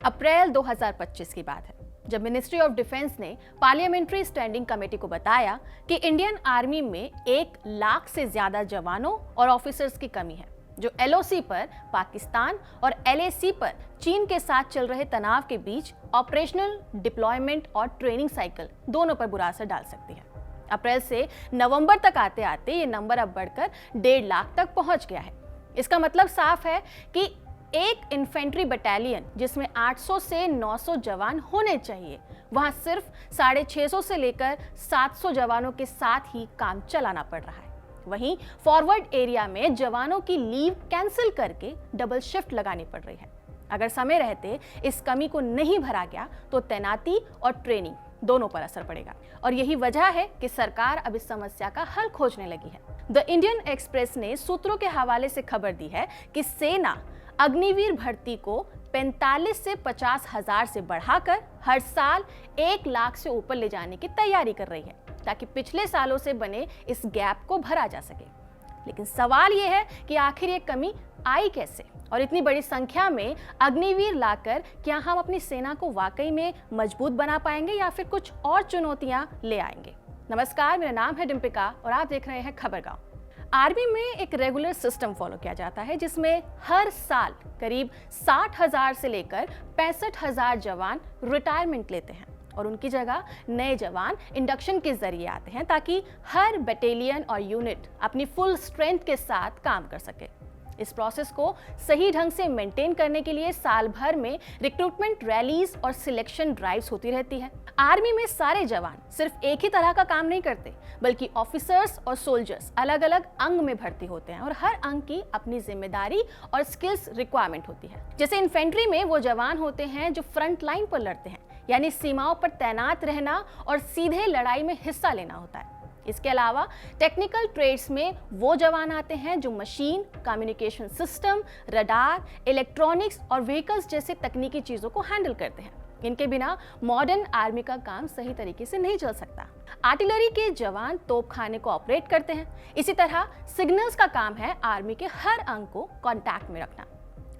अप्रैल 2025 की बात है, जब मिनिस्ट्री ऑफ डिफेंस ने पार्लियामेंट्री स्टैंडिंग कमेटी को बताया कि इंडियन आर्मी में 1 लाख से ज्यादा जवानों और ऑफिसर्स की कमी है, जो एलओसी पर पाकिस्तान और एलएसी पर चीन के साथ चल रहे तनाव के बीच ऑपरेशनल डिप्लॉयमेंट और ट्रेनिंग साइकिल दोनों पर बुरा असर डाल सकती है। अप्रैल से नवंबर तक आते आते ये नंबर अब बढ़कर 1.5 लाख तक पहुंच गया है। इसका मतलब साफ है कि एक इन्फेंट्री बटालियन जिसमें 800 से 900 जवान होने चाहिए, वहां सिर्फ 650 से लेकर 700 जवानों के साथ ही काम चलाना पड़ रहा है। वहीं फॉरवर्ड एरिया में जवानों की लीव कैंसिल करके डबल शिफ्ट लगानी पड़ रही है। अगर समय रहते इस कमी को नहीं भरा गया तो तैनाती और ट्रेनिंग दोनों पर असर पड़ेगा, और यही वजह है कि सरकार अब इस समस्या का हल खोजने लगी है। द इंडियन एक्सप्रेस ने सूत्रों के हवाले से खबर दी है कि सेना अग्निवीर भर्ती को 45 से 50 हजार से बढ़ाकर हर साल 1 लाख से ऊपर ले जाने की तैयारी कर रही है, ताकि पिछले सालों से बने इस गैप को भरा जा सके। लेकिन सवाल यह है कि आखिर ये कमी आई कैसे, और इतनी बड़ी संख्या में अग्निवीर लाकर क्या हम अपनी सेना को वाकई में मजबूत बना पाएंगे या फिर कुछ और चुनौतियां ले आएंगे। नमस्कार, मेरा नाम है डिम्पिका और आप देख रहे हैं खबरगांव। आर्मी में एक रेगुलर सिस्टम फॉलो किया जाता है, जिसमें हर साल करीब 60,000 से लेकर 65,000 जवान रिटायरमेंट लेते हैं और उनकी जगह नए जवान इंडक्शन के जरिए आते हैं, ताकि हर बटालियन और यूनिट अपनी फुल स्ट्रेंथ के साथ काम कर सके। इस प्रोसेस को सही ढंग से मेंटेन करने के लिए साल भर में रिक्रूटमेंट रैलीज और सिलेक्शन ड्राइव्स होती रहती है। आर्मी में सारे जवान सिर्फ एक ही तरह का काम नहीं करते, बल्कि ऑफिसर्स और सोल्जर्स अलग अलग अंग में भर्ती होते हैं और हर अंग की अपनी जिम्मेदारी और स्किल्स रिक्वायरमेंट होती है। जैसे इन्फेंट्री में वो जवान होते हैं जो फ्रंट लाइन पर लड़ते हैं, यानी सीमाओं पर तैनात रहना और सीधे लड़ाई में हिस्सा लेना होता है। इसके अलावा टेक्निकल ट्रेड्स में वो जवान आते हैं जो machine, communication system, radar, electronics और व्हीकल्स जैसे तकनीकी चीजों को हैंडल करते हैं। इनके बिना मॉडर्न आर्मी का काम सही तरीके से नहीं चल सकता। आर्टिलरी के जवान तोपखाने को ऑपरेट करते हैं। इसी तरह सिग्नल्स का काम है आर्मी के हर अंग को कांटेक्ट में रखना।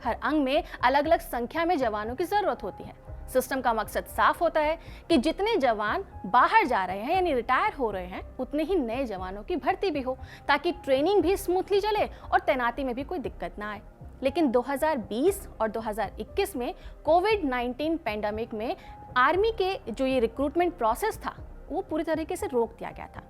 हर अंग में अलग अलग संख्या में जवानों की जरूरत होती है। सिस्टम का मकसद साफ होता है कि जितने जवान बाहर जा रहे हैं यानी रिटायर हो रहे हैं, उतने ही नए जवानों की भर्ती भी हो, ताकि ट्रेनिंग भी स्मूथली चले और तैनाती में भी कोई दिक्कत ना आए। लेकिन 2020 और 2021 में कोविड-19 पैंडेमिक में आर्मी के जो ये रिक्रूटमेंट प्रोसेस था वो पूरी तरीके से रोक दिया गया था।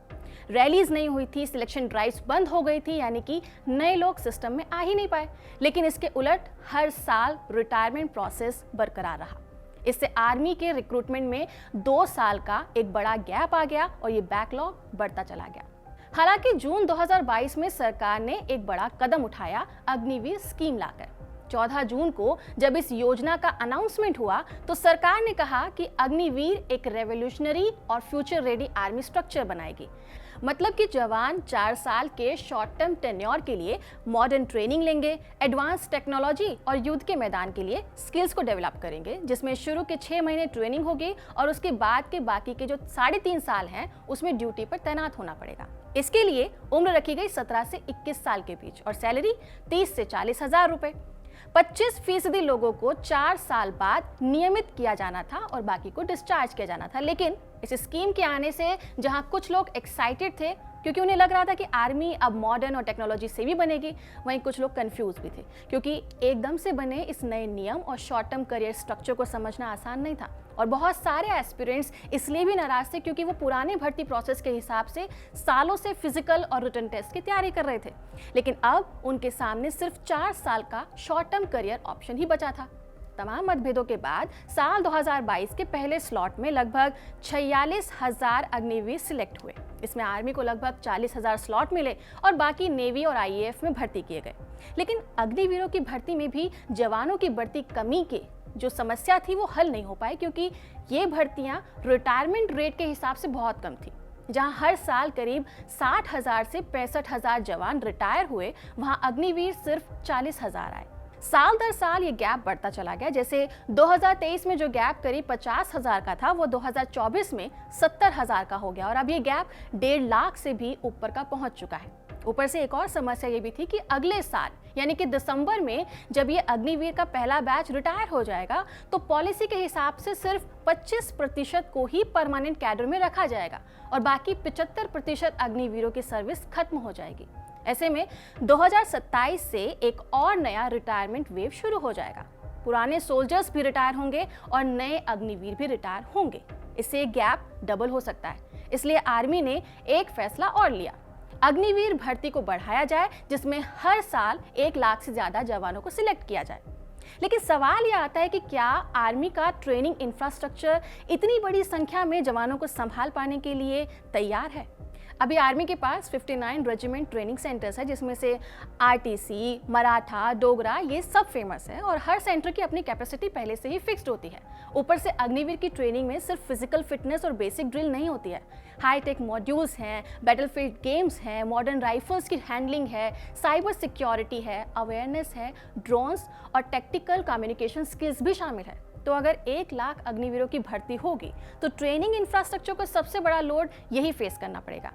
रैलीज नहीं हुई थी, सिलेक्शन ड्राइव्स बंद हो गई थी, यानी कि नए लोग सिस्टम में आ ही नहीं पाए। लेकिन इसके उलट हर साल रिटायरमेंट प्रोसेस बरकरार रहा। इससे आर्मी के रिक्रूटमेंट में 2 साल का एक बड़ा गैप आ गया और ये बैकलॉग बढ़ता चला गया। हालांकि जून 2022 में सरकार ने एक बड़ा कदम उठाया अग्निवीर स्कीम लाकर। 14 जून को जब इस योजना का अनाउंसमेंट हुआ तो सरकार ने कहा कि अग्निवीर एक रेवोल्यूशनरी और फ्यूचर रेडी आर्मी स्ट्रक्चर बनाएगी। मतलब कि जवान 4 साल के शॉर्ट टर्म टेन्योर के लिए मॉडर्न ट्रेनिंग लेंगे, एडवांस टेक्नोलॉजी और युद्ध के मैदान के लिए स्किल्स को डेवलप करेंगे, जिसमें शुरू के 6 महीने ट्रेनिंग होगी और उसके बाद के बाकी के जो 3.5 साल हैं उसमें ड्यूटी पर तैनात होना पड़ेगा। इसके लिए उम्र रखी गई 17 से 21 साल के बीच और सैलरी 30 से 40 हजार रुपए। 25% लोगों को 4 साल बाद नियमित किया जाना था और बाकी को डिस्चार्ज किया जाना था। लेकिन इस स्कीम के आने से जहां कुछ लोग एक्साइटेड थे क्योंकि उन्हें लग रहा था कि आर्मी अब मॉडर्न और टेक्नोलॉजी से भी बनेगी, वहीं कुछ लोग कंफ्यूज भी थे, क्योंकि एकदम से बने इस नए नियम और शॉर्ट टर्म करियर स्ट्रक्चर को समझना आसान नहीं था। और बहुत सारे एस्पिरेंट्स इसलिए भी नाराज थे क्योंकि वो पुराने भर्ती प्रोसेस के हिसाब से सालों से फिजिकल और रिटन टेस्ट की तैयारी कर रहे थे। लेकिन अब उनके सामने सिर्फ 4 साल का शॉर्ट टर्म करियर ऑप्शन ही बचा था। तमाम मतभेदों के बाद साल 2022 के पहले स्लॉट में लगभग 46,000 अग्निवीर सिलेक्ट हुए। इसमें आर्मी को लगभग 40,000 स्लॉट मिले और बाकी नेवी और आईएएफ में भर्ती किए गए। लेकिन अग्निवीरों की भर्ती में भी जवानों की बढ़ती कमी की जो समस्या थी वो हल नहीं हो पाई, क्योंकि ये भर्तियां रिटायरमेंट रेट के हिसाब से बहुत कम थी। जहां हर साल करीब 60,000 से 65,000 जवान रिटायर हुए, वहां अग्निवीर सिर्फ 40,000 आए। साल दर साल ये गैप बढ़ता चला गया। जैसे 2023 में जो गैप करीब 50,000 का था वो 2024 में 70,000 का हो गया और अब ये गैप 1.5 लाख से भी ऊपर का पहुंच चुका है। ऊपर से एक और समस्या ये भी थी कि अगले साल यानी कि दिसंबर में जब ये अग्निवीर का पहला बैच रिटायर हो जाएगा तो पॉलिसी के हिसाब से सिर्फ 25% को ही परमानेंट कैडर में रखा जाएगा और बाकी 75% अग्निवीरों की सर्विस खत्म हो जाएगी। ऐसे में 2027 से एक और नया रिटायरमेंट वेव शुरू हो जाएगा। पुराने सोल्जर्स भी रिटायर होंगे और नए अग्निवीर भी रिटायर होंगे। इससे गैप डबल हो सकता है। इसलिए आर्मी ने एक फैसला और लिया, अग्निवीर भर्ती को बढ़ाया जाए जिसमें हर साल 1 लाख से ज्यादा जवानों को सिलेक्ट किया जाए। लेकिन सवाल यह आता है कि क्या आर्मी का ट्रेनिंग इंफ्रास्ट्रक्चर इतनी बड़ी संख्या में जवानों को संभाल पाने के लिए तैयार है? अभी आर्मी के पास 59 रेजिमेंट ट्रेनिंग सेंटर्स है जिसमें से आरटीसी, मराठा, डोगरा ये सब फेमस है और हर सेंटर की अपनी कैपेसिटी पहले से ही फिक्स्ड होती है। ऊपर से अग्निवीर की ट्रेनिंग में सिर्फ फिजिकल फिटनेस और बेसिक ड्रिल नहीं होती है, हाईटेक मॉड्यूल्स हैं, बैटलफील्ड गेम्स हैं, मॉडर्न राइफल्स की हैंडलिंग है, साइबर सिक्योरिटी है, अवेयरनेस है, ड्रोन्स और टेक्टिकल कम्युनिकेशन स्किल्स भी शामिल है। तो अगर 1 लाख अग्निवीरों की भर्ती होगी तो ट्रेनिंग इंफ्रास्ट्रक्चर को सबसे बड़ा लोड यही फेस करना पड़ेगा।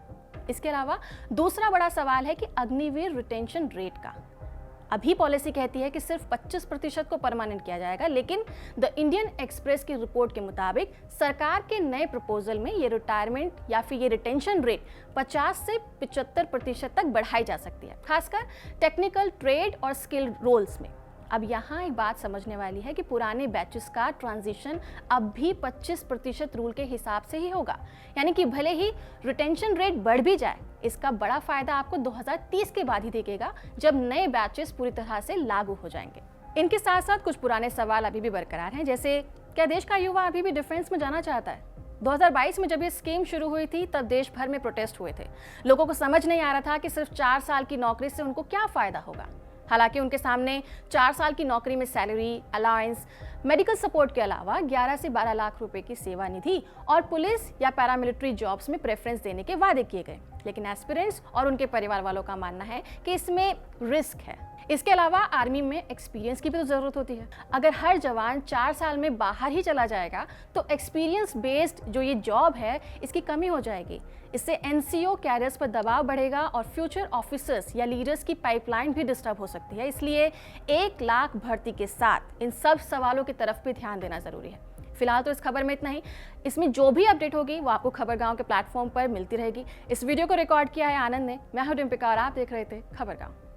इसके अलावा दूसरा बड़ा सवाल है कि अग्निवीर रिटेंशन रेट का। अभी पॉलिसी कहती है कि सिर्फ 25% को परमानेंट किया जाएगा, लेकिन द इंडियन एक्सप्रेस की रिपोर्ट के मुताबिक सरकार के नए प्रपोजल में ये रिटायरमेंट या फिर ये रिटेंशन रेट 50 से 75% तक बढ़ाई जा सकती है, खासकर टेक्निकल, ट्रेड और स्किल्ड रोल्स में। अब यहाँ एक बात समझने वाली है कि पुराने बैचेस का ट्रांजिशन अब भी 25% रूल के हिसाब से ही होगा, यानी कि भले ही रिटेंशन रेट बढ़ भी जाए, इसका बड़ा फायदा आपको 2030 के बाद ही दिखेगा जब नए बैचेस पूरी तरह से लागू हो जाएंगे। इनके साथ साथ कुछ पुराने सवाल अभी भी बरकरार हैं, जैसे क्या देश का युवा अभी भी डिफेंस में जाना चाहता है? 2022 में जब ये स्कीम शुरू हुई थी तब देश भर में प्रोटेस्ट हुए थे। लोगों को समझ नहीं आ रहा था कि सिर्फ 4 साल की नौकरी से उनको क्या फायदा होगा। हालांकि उनके सामने 4 साल की नौकरी में सैलरी, अलाउंस, मेडिकल सपोर्ट के अलावा 11 से 12 लाख रुपए की सेवा निधि और पुलिस या पैरामिलिट्री जॉब्स में प्रेफरेंस देने के वादे किए गए। लेकिन एस्पिरेंट्स और उनके परिवार वालों का मानना है कि इसमें रिस्क है। इसके अलावा आर्मी में एक्सपीरियंस की भी तो ज़रूरत होती है। अगर हर जवान 4 साल में बाहर ही चला जाएगा तो एक्सपीरियंस बेस्ड जो ये जॉब है इसकी कमी हो जाएगी। इससे एनसीओ कैरियर्स पर दबाव बढ़ेगा और फ्यूचर ऑफिसर्स या लीडर्स की पाइपलाइन भी डिस्टर्ब हो सकती है। इसलिए 1 लाख भर्ती के साथ इन सब सवालों की तरफ भी ध्यान देना ज़रूरी है। फिलहाल तो इस खबर में इतना ही। इसमें जो भी अपडेट होगी वो आपको खबरगांव के प्लेटफॉर्म पर मिलती रहेगी। इस वीडियो को रिकॉर्ड किया है आनंद ने। मैं हूं डिम्पिका और आप देख रहे थे खबरगांव।